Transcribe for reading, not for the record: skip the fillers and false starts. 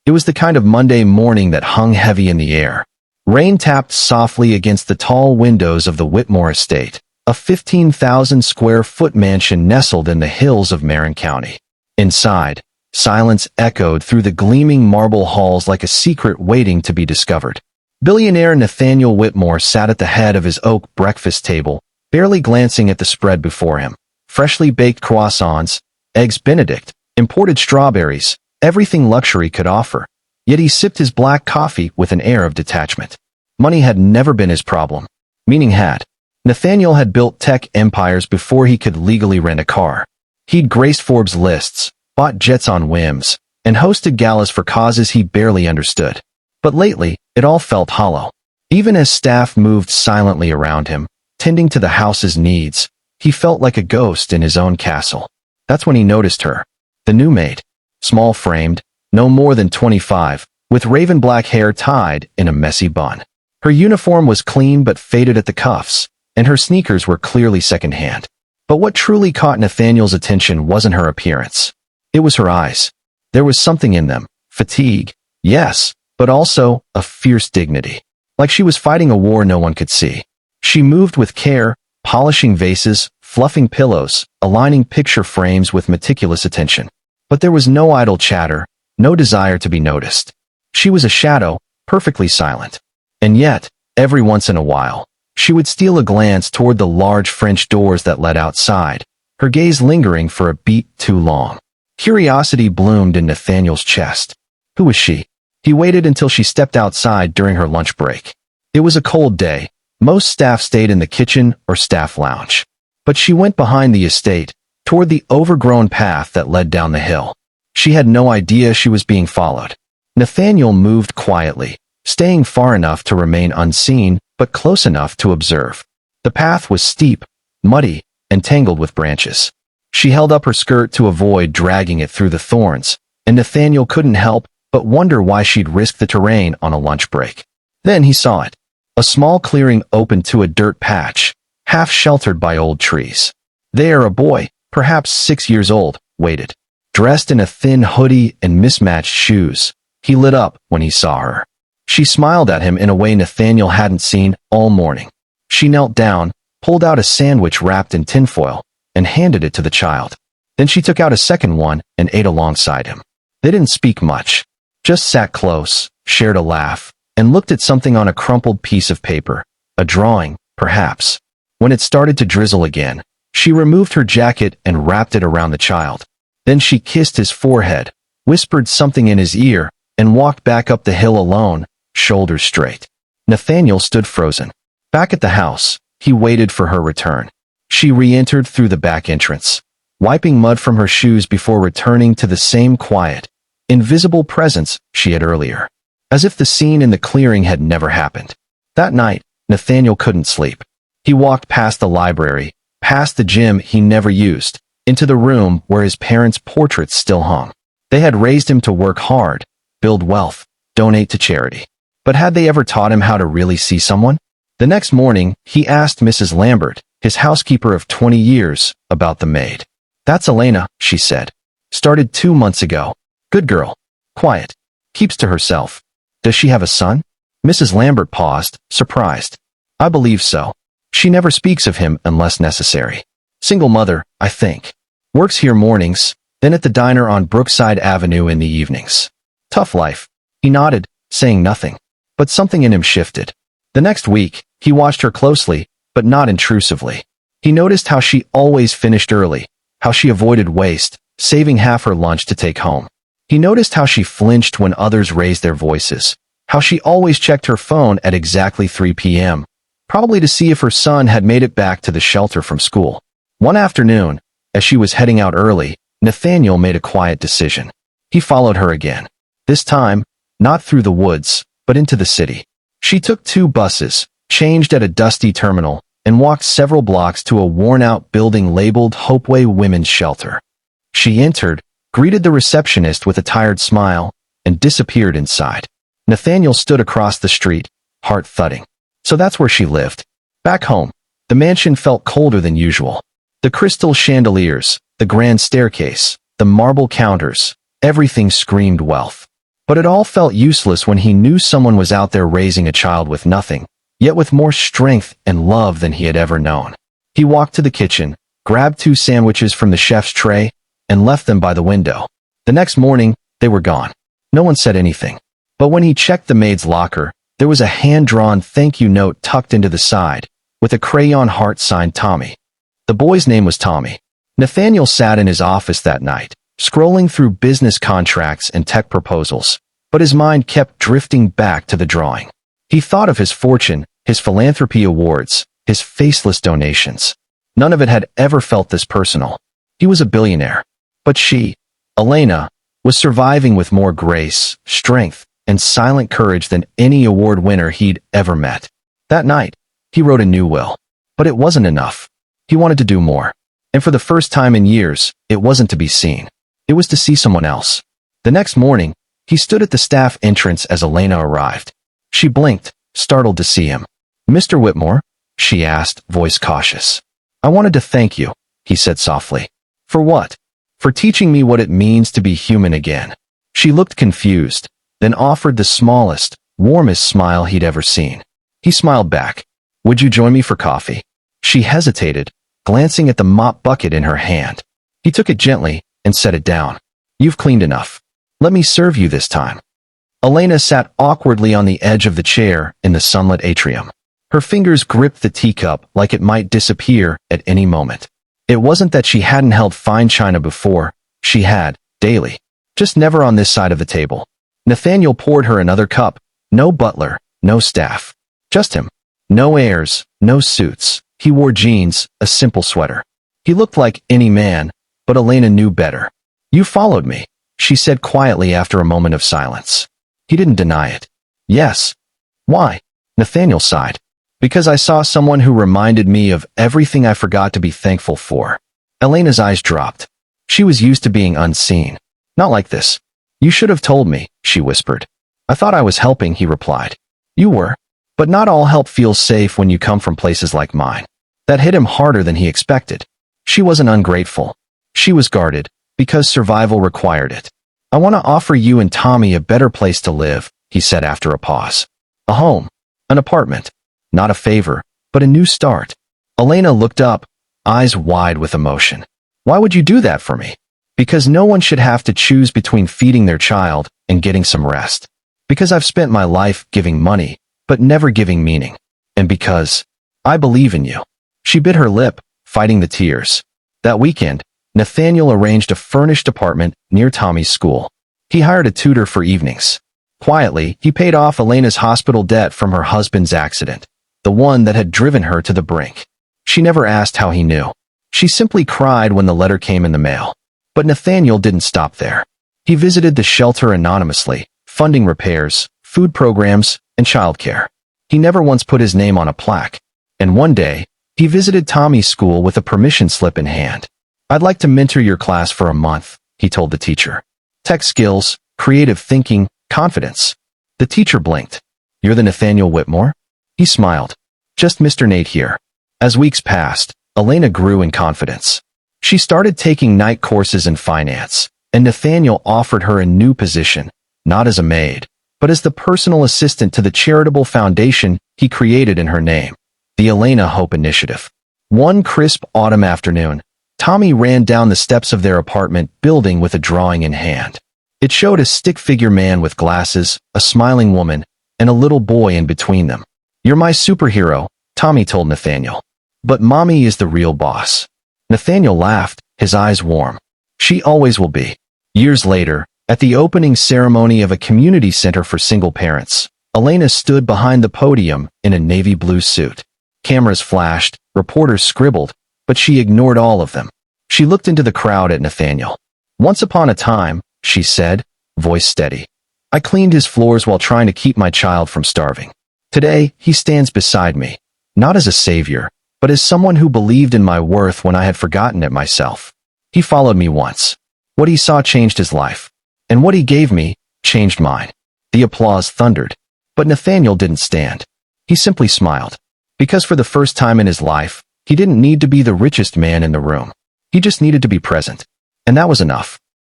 It was the kind of Monday morning that hung heavy in the air. Rain tapped softly against the tall windows of the Whitmore estate, a 15,000-square-foot mansion nestled in the hills of Marin County. Inside, silence echoed through the gleaming marble halls like a secret waiting to be discovered. Billionaire Nathaniel Whitmore sat at the head of his oak breakfast table, barely glancing at the spread before him. Freshly baked croissants, eggs Benedict, imported strawberries, everything luxury could offer. Yet he sipped his black coffee with an air of detachment. Money had never been his problem. Meaning had. Nathaniel had built tech empires before he could legally rent a car. He'd graced Forbes lists, bought jets on whims, and hosted galas for causes he barely understood. But lately, it all felt hollow. Even as staff moved silently around him, tending to the house's needs, he felt like a ghost in his own castle. That's when he noticed her. The new maid. Small-framed, no more than 25, with raven black hair tied in a messy bun. Her uniform was clean but faded at the cuffs, and her sneakers were clearly secondhand. But what truly caught Nathaniel's attention wasn't her appearance. It was her eyes. There was something in them. Fatigue, yes, but also a fierce dignity. Like she was fighting a war no one could see. She moved with care, polishing vases, fluffing pillows, aligning picture frames with meticulous attention. But there was no idle chatter, no desire to be noticed. She was a shadow, perfectly silent. And yet, every once in a while, she would steal a glance toward the large French doors that led outside, her gaze lingering for a beat too long. Curiosity bloomed in Nathaniel's chest. Who was she? He waited until she stepped outside during her lunch break. It was a cold day. Most staff stayed in the kitchen or staff lounge. But she went behind the estate, toward the overgrown path that led down the hill. She had no idea she was being followed. Nathaniel moved quietly, staying far enough to remain unseen, but close enough to observe. The path was steep, muddy, and tangled with branches. She held up her skirt to avoid dragging it through the thorns, and Nathaniel couldn't help but wonder why she'd risk the terrain on a lunch break. Then he saw it. A small clearing opened to a dirt patch, half sheltered by old trees. There a boy, perhaps 6 years old, waited. Dressed in a thin hoodie and mismatched shoes, he lit up when he saw her. She smiled at him in a way Nathaniel hadn't seen all morning. She knelt down, pulled out a sandwich wrapped in tinfoil, and handed it to the child. Then she took out a second one and ate alongside him. They didn't speak much, just sat close, shared a laugh, and looked at something on a crumpled piece of paper, a drawing, perhaps. When it started to drizzle again, she removed her jacket and wrapped it around the child. Then she kissed his forehead, whispered something in his ear, and walked back up the hill alone, shoulders straight. Nathaniel stood frozen. Back at the house, he waited for her return. She re-entered through the back entrance, wiping mud from her shoes before returning to the same quiet, invisible presence she had earlier. As if the scene in the clearing had never happened. That night, Nathaniel couldn't sleep. He walked past the library, past the gym he never used, into the room where his parents' portraits still hung. They had raised him to work hard, build wealth, donate to charity. But had they ever taught him how to really see someone? The next morning, he asked Mrs. Lambert, his housekeeper of 20 years, about the maid. "That's Elena," she said. "Started 2 months ago. Good girl. Quiet. Keeps to herself. Does she have a son?" Mrs. Lambert paused, surprised. "I believe so. She never speaks of him unless necessary. Single mother, I think. Works here mornings, then at the diner on Brookside Avenue in the evenings. Tough life." He nodded, saying nothing. But something in him shifted. The next week, he watched her closely, but not intrusively. He noticed how she always finished early, how she avoided waste, saving half her lunch to take home. He noticed how she flinched when others raised their voices, how she always checked her phone at exactly 3 p.m., probably to see if her son had made it back to the shelter from school. One afternoon, as she was heading out early, Nathaniel made a quiet decision. He followed her again. This time, not through the woods, but into the city. She took 2 buses, changed at a dusty terminal, and walked several blocks to a worn-out building labeled Hopeway Women's Shelter. She entered, greeted the receptionist with a tired smile, and disappeared inside. Nathaniel stood across the street, heart thudding. So that's where she lived. Back home, the mansion felt colder than usual. The crystal chandeliers, the grand staircase, the marble counters, everything screamed wealth. But it all felt useless when he knew someone was out there raising a child with nothing, yet with more strength and love than he had ever known. He walked to the kitchen, grabbed 2 sandwiches from the chef's tray, and left them by the window. The next morning, they were gone. No one said anything. But when he checked the maid's locker, there was a hand-drawn thank you note tucked into the side, with a crayon heart signed Tommy. The boy's name was Tommy. Nathaniel sat in his office that night, scrolling through business contracts and tech proposals, but his mind kept drifting back to the drawing. He thought of his fortune, his philanthropy awards, his faceless donations. None of it had ever felt this personal. He was a billionaire. But she, Elena, was surviving with more grace, strength, and silent courage than any award winner he'd ever met. That night, he wrote a new will. But it wasn't enough. He wanted to do more. And for the first time in years, it wasn't to be seen. It was to see someone else. The next morning, he stood at the staff entrance as Elena arrived. She blinked, startled to see him. "Mr. Whitmore?" she asked, voice cautious. "I wanted to thank you," he said softly. "For what?" "For teaching me what it means to be human again." She looked confused, then offered the smallest, warmest smile he'd ever seen. He smiled back. "Would you join me for coffee?" She hesitated, glancing at the mop bucket in her hand. He took it gently and set it down. "You've cleaned enough. Let me serve you this time." Elena sat awkwardly on the edge of the chair in the sunlit atrium. Her fingers gripped the teacup like it might disappear at any moment. It wasn't that she hadn't held fine china before. She had, daily. Just never on this side of the table. Nathaniel poured her another cup. No butler, no staff. Just him. No airs, no suits. He wore jeans, a simple sweater. He looked like any man, but Elena knew better. "You followed me," she said quietly after a moment of silence. He didn't deny it. "Yes." "Why?" Nathaniel sighed. "Because I saw someone who reminded me of everything I forgot to be thankful for." Elena's eyes dropped. She was used to being unseen. "Not like this." "You should have told me," she whispered. "I thought I was helping," he replied. "You were. But not all help feels safe when you come from places like mine." That hit him harder than he expected. She wasn't ungrateful. She was guarded, because survival required it. "I want to offer you and Tommy a better place to live," he said after a pause. "A home. An apartment. Not a favor, but a new start." Elena looked up, eyes wide with emotion. "Why would you do that for me?" "Because no one should have to choose between feeding their child and getting some rest. Because I've spent my life giving money, but never giving meaning. And because I believe in you." She bit her lip, fighting the tears. That weekend, Nathaniel arranged a furnished apartment near Tommy's school. He hired a tutor for evenings. Quietly, he paid off Elena's hospital debt from her husband's accident, the one that had driven her to the brink. She never asked how he knew. She simply cried when the letter came in the mail. But Nathaniel didn't stop there. He visited the shelter anonymously, funding repairs, food programs, and childcare. He never once put his name on a plaque. And one day, he visited Tommy's school with a permission slip in hand. "I'd like to mentor your class for a month," he told the teacher. "Tech skills, creative thinking, confidence." The teacher blinked. "You're the Nathaniel Whitmore?" He smiled. "Just Mr. Nate here." As weeks passed, Elena grew in confidence. She started taking night courses in finance, and Nathaniel offered her a new position, not as a maid, but as the personal assistant to the charitable foundation he created in her name, the Elena Hope Initiative. One crisp autumn afternoon, Tommy ran down the steps of their apartment building with a drawing in hand. It showed a stick-figure man with glasses, a smiling woman, and a little boy in between them. "You're my superhero," Tommy told Nathaniel. "But Mommy is the real boss." Nathaniel laughed, his eyes warm. "She always will be." Years later, at the opening ceremony of a community center for single parents, Elena stood behind the podium in a navy blue suit. Cameras flashed, reporters scribbled, but she ignored all of them. She looked into the crowd at Nathaniel. "Once upon a time," she said, voice steady, "I cleaned his floors while trying to keep my child from starving. Today, he stands beside me, not as a savior, but as someone who believed in my worth when I had forgotten it myself. He followed me once. What he saw changed his life. And what he gave me changed mine." The applause thundered. But Nathaniel didn't stand. He simply smiled. Because for the first time in his life, he didn't need to be the richest man in the room. He just needed to be present. And that was enough.